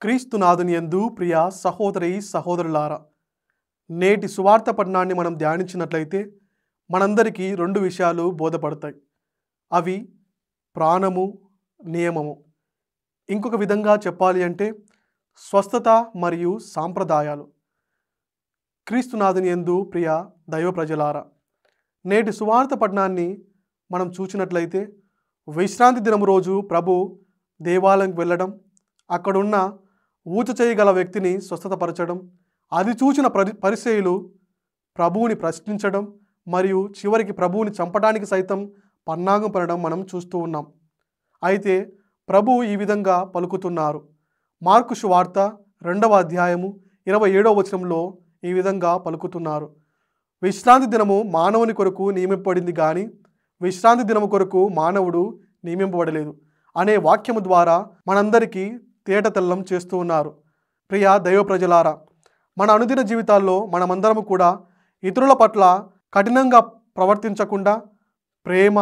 క్రీస్తునాథుని యందు ప్రియ సహోదరి సహోదరులారా, నేటి సువార్త పఠనాన్ని మనం ధ్యానించినట్లయితే మనందరికీ రెండు విషయాలు బోధపడతాయి. అవి ప్రాణము, నియమము. ఇంకొక విధంగా చెప్పాలి అంటే స్వస్థత మరియు సాంప్రదాయాలు. క్రీస్తునాథుని యందు ప్రియ దైవ ప్రజలారా, నేటి సువార్త పఠనాన్ని మనం చూసినట్లయితే విశ్రాంతి దినము రోజు ప్రభు దేవాలయంకి వెళ్ళడం, అక్కడున్న ఊచ చేయగల వ్యక్తిని స్వస్థతపరచడం, అది చూసిన పరిసయ్యులు ప్రభువుని ప్రశ్నించడం మరియు చివరికి ప్రభువుని చంపడానికి సైతం పన్నాగం పడడం మనం చూస్తూ ఉన్నాం. అయితే ప్రభు ఈ విధంగా పలుకుతున్నారు. మార్కు సువార్త 2వ అధ్యాయము 27వ వచనంలో ఈ విధంగా పలుకుతున్నారు. విశ్రాంతి దినము మానవుని కొరకు నియమింపబడింది కానీ విశ్రాంతి దినము కొరకు మానవుడు నియమింపబడలేదు అనే వాక్యము ద్వారా మనందరికీ తేటతెల్లం చేస్తూ ఉన్నారు. ప్రియ దైవ ప్రజలారా, మన అనుదిన జీవితాల్లో మనమందరము కూడా ఇతరుల పట్ల కఠినంగా ప్రవర్తించకుండా ప్రేమ,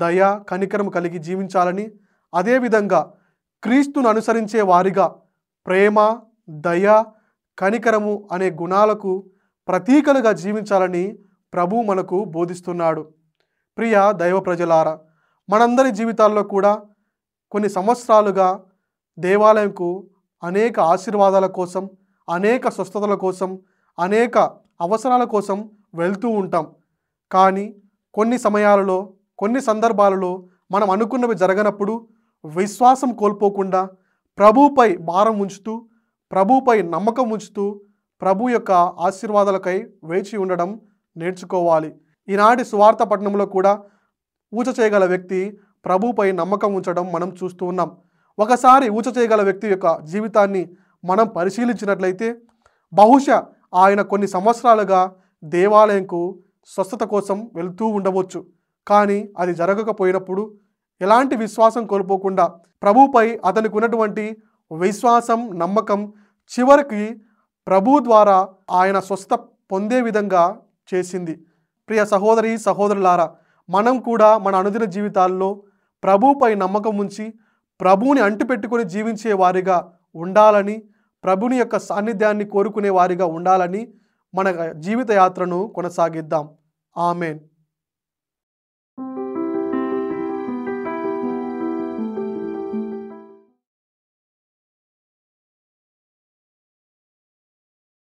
దయ, కనికరం కలిగి జీవించాలని, అదేవిధంగా క్రీస్తును అనుసరించే వారిగా ప్రేమ, దయ, కనికరము అనే గుణాలకు ప్రతీకలుగా జీవించాలని ప్రభు మనకు బోధిస్తున్నాడు. ప్రియ దైవ ప్రజలారా, మనందరి జీవితాల్లో కూడా కొన్ని సంవత్సరాలుగా దేవాలయంకు అనేక ఆశీర్వాదాల కోసం, అనేక స్వస్థతల కోసం, అనేక అవసరాల కోసం వెళ్తూ ఉంటాం. కానీ కొన్ని సమయాలలో, కొన్ని సందర్భాలలో మనం అనుకున్నవి జరగనప్పుడు విశ్వాసం కోల్పోకుండా ప్రభువుపై భారం ఉంచుతూ, ప్రభువుపై నమ్మకం ఉంచుతూ ప్రభు యొక్క ఆశీర్వాదాలకై వేచి ఉండడం నేర్చుకోవాలి. ఈనాటి సువార్త పట్టణంలో కూడా ఊచ చేయగల వ్యక్తి ప్రభువుపై నమ్మకం ఉంచడం మనం చూస్తూ ఉన్నాం. ఒకసారి ఊచ చేయగల వ్యక్తి యొక్క జీవితాన్ని మనం పరిశీలించినట్లయితే బహుశా ఆయన కొన్ని సంవత్సరాలుగా దేవాలయంకు స్వస్థత కోసం వెళ్తూ ఉండవచ్చు. కానీ అది జరగకపోయినప్పుడు ఎలాంటి విశ్వాసం కోల్పోకుండా ప్రభువుపై అతనికి ఉన్నటువంటి విశ్వాసం, నమ్మకం చివరికి ప్రభు ద్వారా ఆయన స్వస్థత పొందే విధంగా చేసింది. ప్రియ సహోదరి సహోదరులారా, మనం కూడా మన అనుదిన జీవితాల్లో ప్రభువుపై నమ్మకం ఉంచి ప్రభువుని అంటిపెట్టుకొని జీవించే వారిగా ఉండాలని, ప్రభుని యొక్క సాన్నిధ్యాన్ని కోరుకునే వారిగా ఉండాలని మన జీవిత యాత్రను కొనసాగిద్దాం. ఆమేన్.